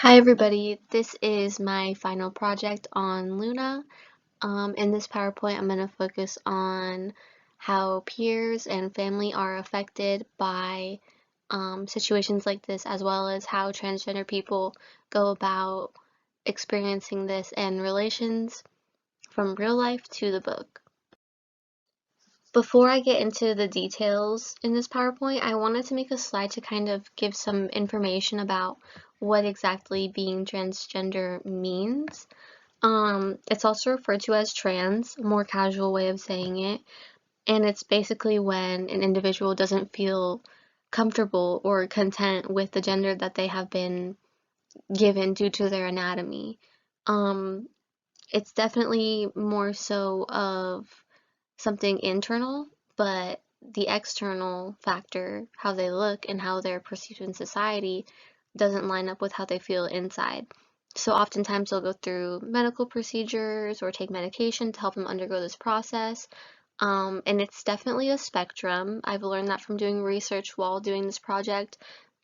Hi everybody, this is my final project on Luna. In this PowerPoint, I'm going to focus on how peers and family are affected by situations like this, as well as how transgender people go about experiencing this and relations from real life to the book. Before I get into the details in this PowerPoint, I wanted to make a slide to kind of give some information about what exactly being transgender means. It's also referred to as trans, a more casual way of saying it, and it's basically when an individual doesn't feel comfortable or content with the gender that they have been given due to their anatomy. Um, it's definitely more so of something internal, but the external factor, how they look and how they're perceived in society, doesn't line up with how they feel inside. So oftentimes they'll go through medical procedures or take medication to help them undergo this process. And it's definitely a spectrum. I've learned that from doing research while doing this project.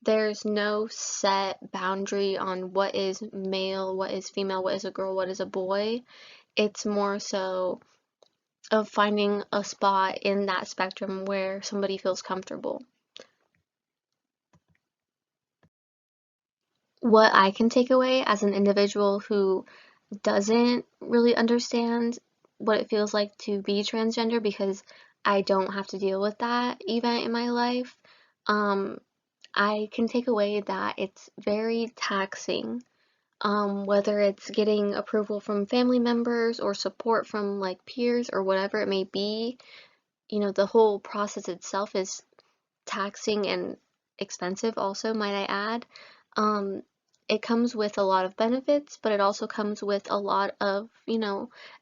There's no set boundary on what is male, what is female, what is a girl, what is a boy. It's more so of finding a spot in that spectrum where somebody feels comfortable. What I can take away as an individual who doesn't really understand what it feels like to be transgender because I don't have to deal with that event in my life, um, I can take away that it's very taxing. Whether it's getting approval from family members or support from like peers or whatever it may be, the whole process itself is taxing and expensive also, might I add. Um, it comes with a lot of benefits, but it also comes with a lot of,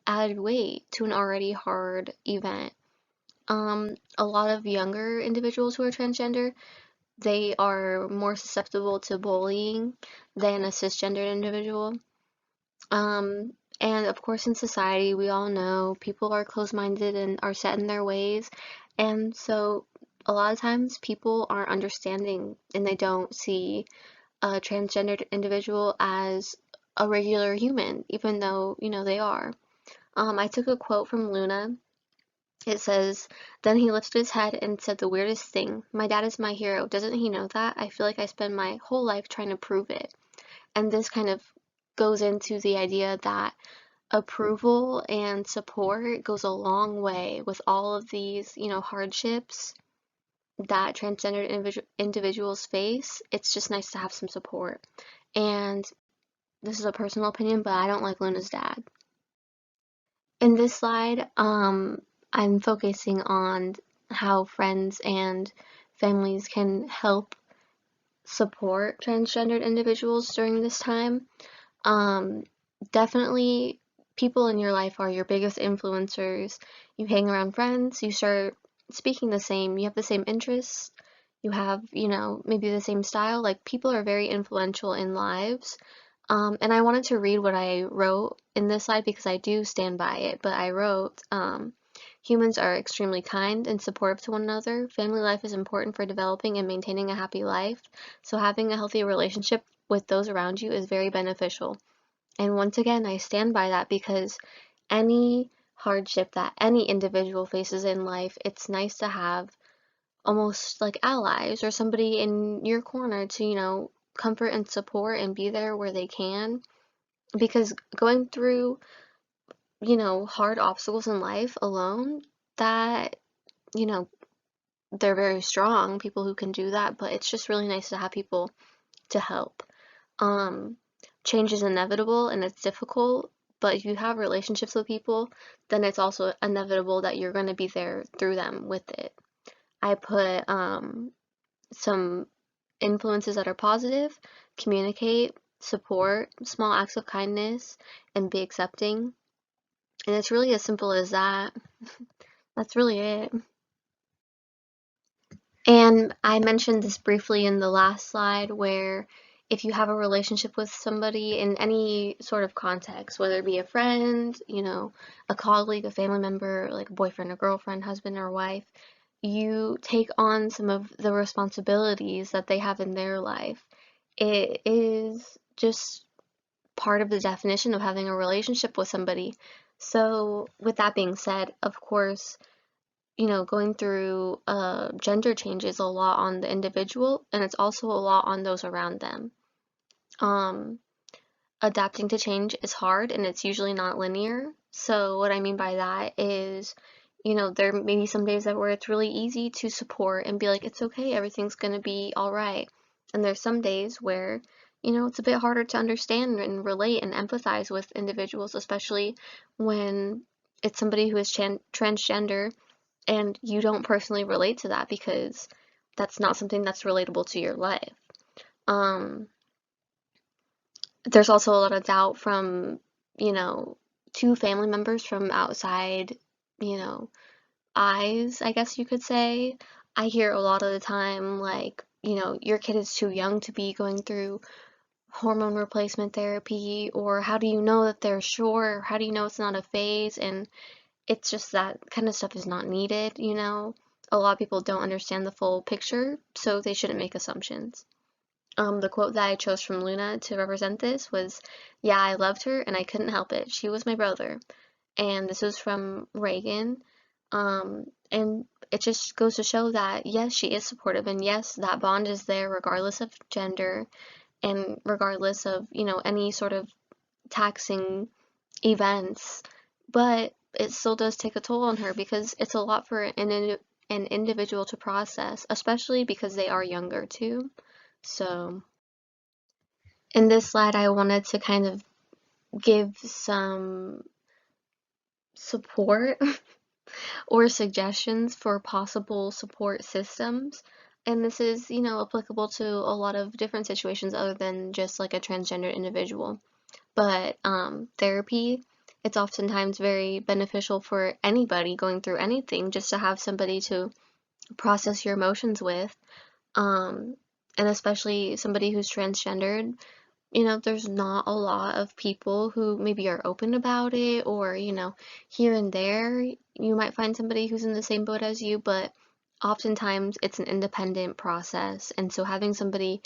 added weight to an already hard event. A lot of younger individuals who are transgender, they are more susceptible to bullying than a cisgendered individual. Um, and of course, in society, we all know people are closed-minded and are set in their ways. And so a lot of times people aren't understanding and they don't see a transgendered individual as a regular human, even though, they are. I took a quote from Luna. It says, "Then he lifted his head and said the weirdest thing. My dad is my hero. Doesn't he know that? I feel like I spend my whole life trying to prove it." And this kind of goes into the idea that approval and support goes a long way with all of these, hardships that transgender individuals face. It's just nice to have some support. And this is a personal opinion, but I don't like Luna's dad. In this slide, I'm focusing on how friends and families can help support transgendered individuals during this time. Um, Definitely people in your life are your biggest influencers. You hang around friends, you start speaking the same, you have the same interests, you have, maybe the same style. Like people are very influential in lives. And I wanted to read what I wrote in this slide because I do stand by it, but I wrote, humans are extremely kind and supportive to one another. Family life is important for developing and maintaining a happy life, so having a healthy relationship with those around you is very beneficial. And once again, I stand by that because any hardship that any individual faces in life, it's nice to have almost like allies or somebody in your corner to, comfort and support and be there where they can. Because going through, hard obstacles in life alone, that, you know, they're very strong, people who can do that, but it's just really nice to have people to help. Um, Change is inevitable and it's difficult, but if you have relationships with people, then it's also inevitable that you're going to be there through them with it. I put some influences that are positive, communicate, support, small acts of kindness, and be accepting. And it's really as simple as that. That's really it. And I mentioned this briefly in the last slide where if you have a relationship with somebody in any sort of context, whether it be a friend, a colleague, a family member, like a boyfriend or girlfriend, husband or wife, you take on some of the responsibilities that they have in their life. it is just part of the definition of having a relationship with somebody. So, with that being said, of course, going through gender change is a lot on the individual, and it's also a lot on those around them. Um, Adapting to change is hard, and it's usually not linear. So, what I mean by that is, there may be some days that where it's really easy to support and be like, it's okay, everything's gonna be all right. And there's some days where, it's a bit harder to understand and relate and empathize with individuals, especially when it's somebody who is transgender and you don't personally relate to that because that's not something that's relatable to your life. Um, there's also a lot of doubt from, you know, two family members from outside, you know, eyes, I guess you could say. I hear a lot of the time, like, your kid is too young to be going through hormone replacement therapy, or how do you know that they're sure, or how do you know it's not a phase? And it's just that kind of stuff is not needed. A lot of people don't understand the full picture, so they shouldn't make assumptions. The quote that I chose from Luna to represent this was, "Yeah, I loved her and I couldn't help it. She was my brother." And this was from Reagan. And it just goes to show that, yes, she is supportive, and yes, that bond is there regardless of gender and regardless of, any sort of taxing events. But it still does take a toll on her because it's a lot for an individual to process, especially because they are younger too. So. In this slide, I wanted to kind of give some support or suggestions for possible support systems. And this is, applicable to a lot of different situations other than just like a transgender individual. But therapy, it's oftentimes very beneficial for anybody going through anything just to have somebody to process your emotions with. Um, and especially somebody who's transgendered, there's not a lot of people who maybe are open about it, or, here and there you might find somebody who's in the same boat as you, but oftentimes it's an independent process. And so having somebody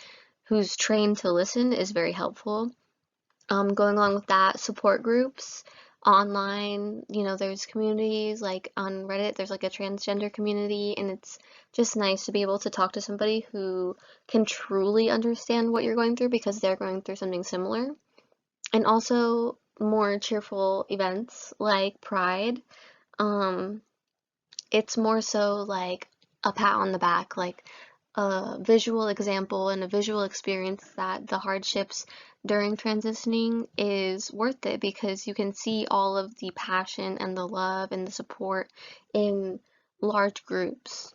who's trained to listen is very helpful. Going along with that, support groups online, there's communities like on Reddit, there's like a transgender community, and it's just nice to be able to talk to somebody who can truly understand what you're going through because they're going through something similar. And also more cheerful events like Pride. Um, it's more so like a pat on the back, like a visual example and a visual experience that the hardships during transitioning is worth it because you can see all of the passion and the love and the support in large groups.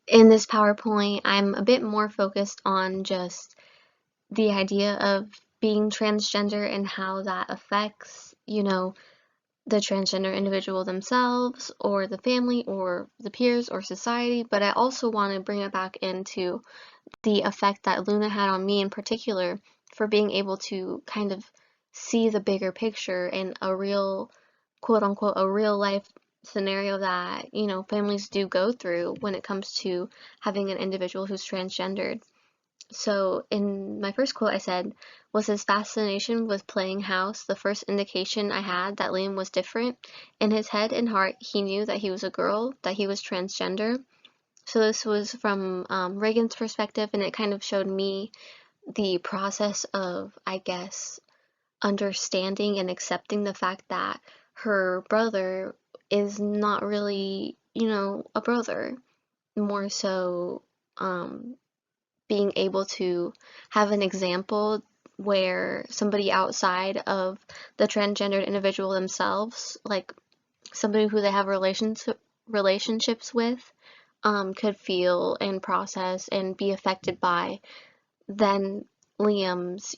In this PowerPoint, I'm a bit more focused on just the idea of being transgender and how that affects, the transgender individual themselves or the family or the peers or society, but I also want to bring it back into the effect that Luna had on me in particular for being able to kind of see the bigger picture in a real, quote unquote, a real life scenario that, families do go through when it comes to having an individual who's transgendered. So, in my first quote, I said, "Was his fascination with playing house the first indication I had that Liam was different? In his head and heart, he knew that he was a girl, that he was transgender." So, this was from Reagan's perspective, and it kind of showed me the process of, I guess, understanding and accepting the fact that her brother is not really, a brother. More so, um, being able to have an example where somebody outside of the transgendered individual themselves, like somebody who they have relationships with, could feel and process and be affected by then Liam's,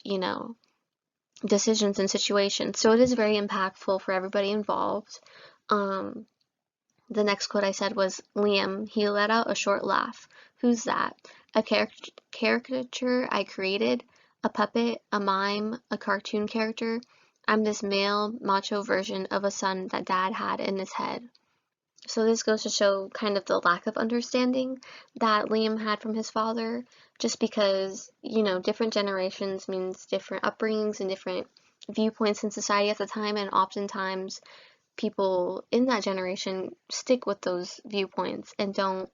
decisions and situations. So it is very impactful for everybody involved. Um, the next quote I said was, "Liam, he let out a short laugh. Who's that? A caricature I created? A puppet? A mime? A cartoon character? I'm this male, macho version of a son that Dad had in his head." So this goes to show kind of the lack of understanding that Liam had from his father, just because, different generations means different upbringings and different viewpoints in society at the time, and oftentimes people in that generation stick with those viewpoints and don't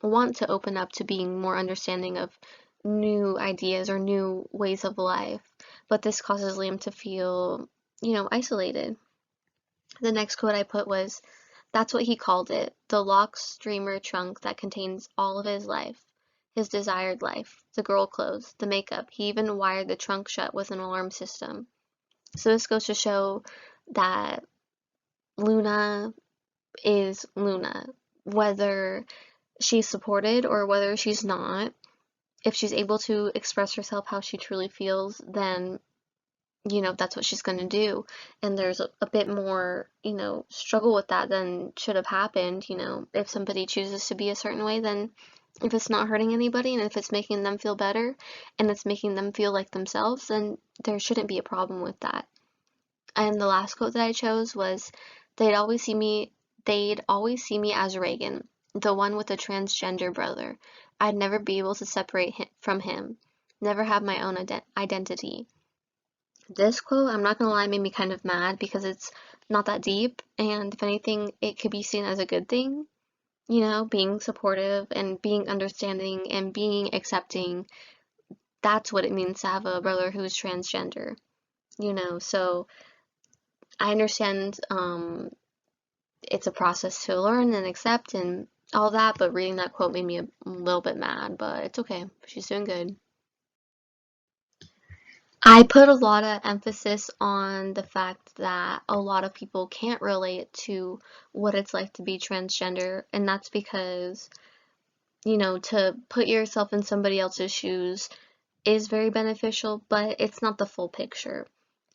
want to open up to being more understanding of new ideas or new ways of life. But this causes Liam to feel, isolated. The next quote I put was, "That's what he called it, the locked streamer trunk that contains all of his life, his desired life, the girl clothes, the makeup. He even wired the trunk shut with an alarm system." So this goes to show that Luna is Luna, whether she's supported or whether she's not. If she's able to express herself how she truly feels, then that's what she's going to do. And there's a bit more, struggle with that than should have happened. If somebody chooses to be a certain way, then if it's not hurting anybody and if it's making them feel better and it's making them feel like themselves, then there shouldn't be a problem with that. And the last quote that I chose was, they'd always see me, they'd always see me as Reagan, the one with the transgender brother. I'd never be able to separate from him, never have my own identity. This quote, I'm not gonna lie, made me kind of mad because it's not that deep, and if anything, it could be seen as a good thing, being supportive and being understanding and being accepting. That's what it means to have a brother who's transgender, so I understand it's a process to learn and accept and all that, but reading that quote made me a little bit mad, but it's okay. She's doing good. I put a lot of emphasis on the fact that a lot of people can't relate to what it's like to be transgender, and that's because, to put yourself in somebody else's shoes is very beneficial, but it's not the full picture.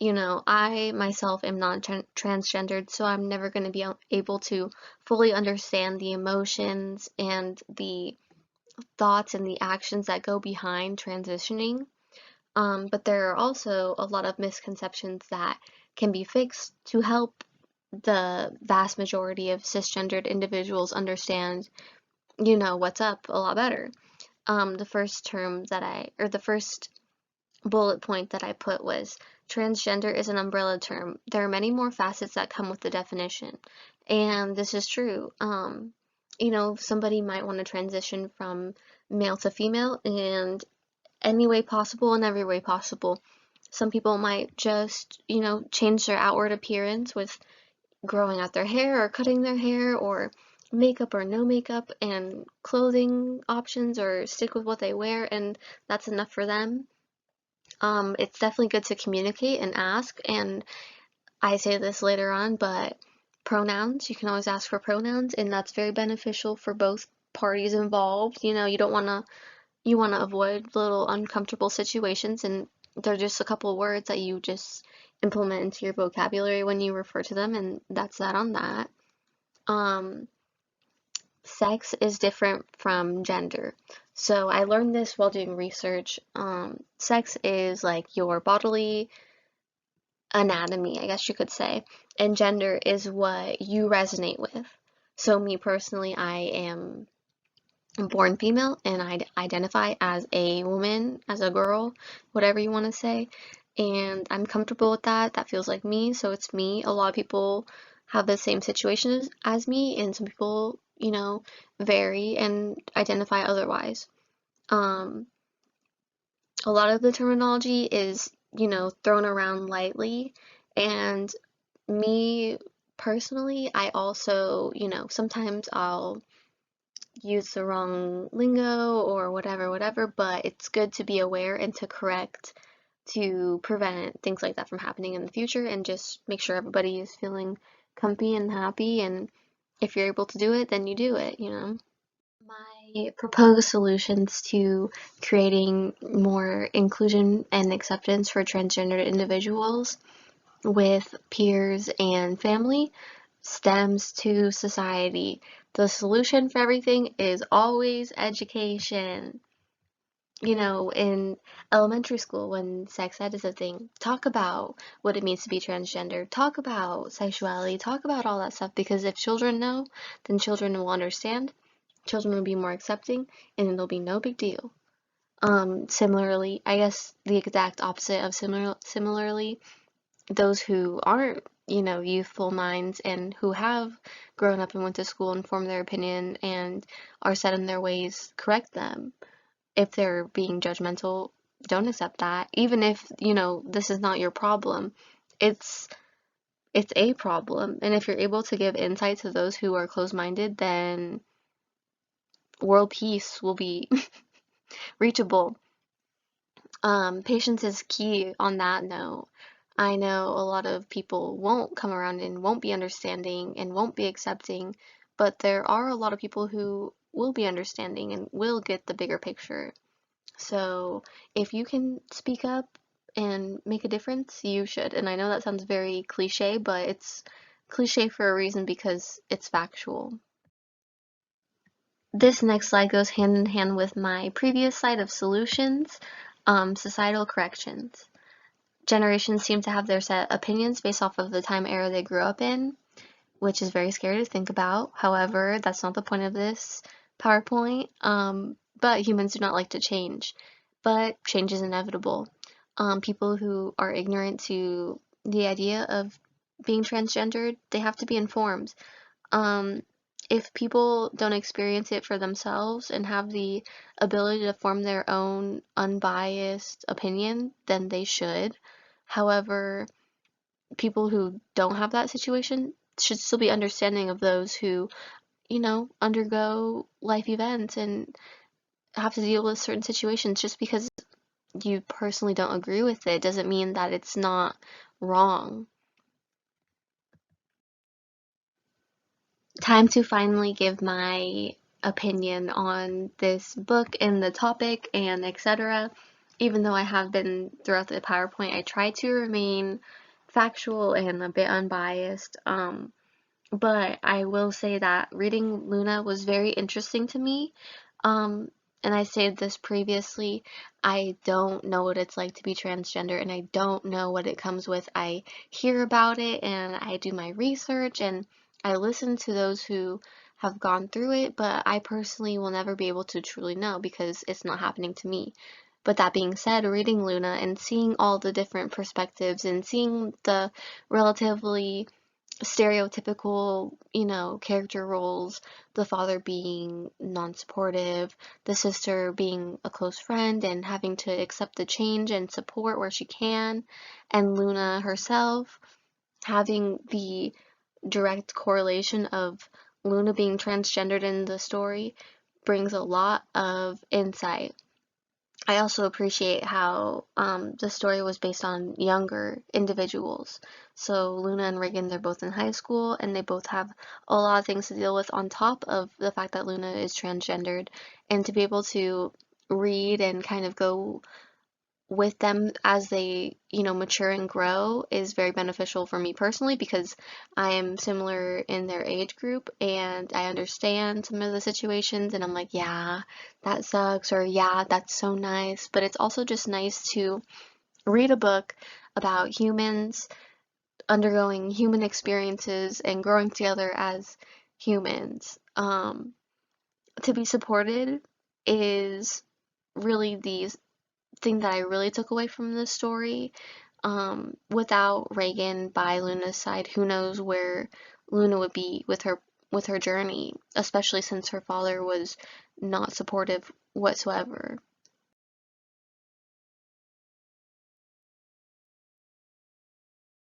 I myself am not transgendered, so I'm never going to be able to fully understand the emotions and the thoughts and the actions that go behind transitioning. But there are also a lot of misconceptions that can be fixed to help the vast majority of cisgendered individuals understand, what's up a lot better. The first term that the first bullet point that I put was, transgender is an umbrella term. There are many more facets that come with the definition. And this is true. Somebody might want to transition from male to female, and any way possible and every way possible. Some people might just, change their outward appearance with growing out their hair or cutting their hair or makeup or no makeup and clothing options or stick with what they wear, and that's enough for them. It's definitely good to communicate and ask, and I say this later on, but pronouns, you can always ask for pronouns, and that's very beneficial for both parties involved. You want to avoid little uncomfortable situations, and they're just a couple words that you just implement into your vocabulary when you refer to them, and that's that on that. Um, Sex is different from gender. So I learned this while doing research. Sex is like your bodily anatomy, I guess you could say, and gender is what you resonate with. So me personally, I am born female and I identify as a woman, as a girl, whatever you want to say. And I'm comfortable with that. That feels like me, so it's me. A lot of people have the same situation as me, and some people, vary and identify otherwise. Um, a lot of the terminology is, thrown around lightly, and me personally, I also, sometimes I'll use the wrong lingo or whatever, but it's good to be aware and to correct to prevent things like that from happening in the future and just make sure everybody is feeling comfy and happy. And if you're able to do it, then you do it. My proposed solutions to creating more inclusion and acceptance for transgender individuals with peers and family stems to society. The solution for everything is always education. in elementary school when sex ed is a thing, talk about what it means to be transgender, talk about sexuality, talk about all that stuff, because if children know, then children will understand, children will be more accepting, and it'll be no big deal. Similarly, I guess the exact opposite of similarly, those who aren't, youthful minds and who have grown up and went to school and formed their opinion and are set in their ways, correct them. If they're being judgmental, don't accept that. Even if, this is not your problem, it's it's a problem. And if you're able to give insight to those who are closed-minded, then world peace will be reachable. Patience is key on that note. I know a lot of people won't come around and won't be understanding and won't be accepting, but there are a lot of people who will be understanding and will get the bigger picture. So if you can speak up and make a difference, you should. And I know that sounds very cliche, but it's cliche for a reason because it's factual. This next slide goes hand in hand with my previous slide of solutions, societal corrections. Generations seem to have their set opinions based off of the time era they grew up in, which is very scary to think about. However, that's not the point of this PowerPoint. But humans do not like to change. But change is inevitable. People who are ignorant to the idea of being transgendered, they have to be informed. Um, if people don't experience it for themselves and have the ability to form their own unbiased opinion, then they should. However, people who don't have that situation should still be understanding of those who, undergo life events and have to deal with certain situations. Just because you personally don't agree with it doesn't mean that it's not wrong. Time to finally give my opinion on this book and the topic and etc. Even though I have been throughout the PowerPoint, I try to remain factual and a bit unbiased. But I will say that reading Luna was very interesting to me. Um, and I said this previously, I don't know what it's like to be transgender and I don't know what it comes with. I hear about it and I do my research and I listen to those who have gone through it, but I personally will never be able to truly know because it's not happening to me. But that being said, reading Luna and seeing all the different perspectives and seeing the relatively stereotypical, character roles, the father being non-supportive, the sister being a close friend and having to accept the change and support where she can, and Luna herself having the direct correlation of Luna being transgendered in the story brings a lot of insight. I also appreciate how the story was based on younger individuals. So Luna and Reagan, they're both in high school and they both have a lot of things to deal with on top of the fact that Luna is transgendered. And to be able to read and kind of go with them as they, mature and grow is very beneficial for me personally because I am similar in their age group and I understand some of the situations and I'm like, yeah, that sucks, or yeah, that's so nice. But it's also just nice to read a book about humans undergoing human experiences and growing together as humans. To be supported is really the thing that I really took away from this story. Without Reagan by Luna's side, who knows where Luna would be with her journey, especially since her father was not supportive whatsoever.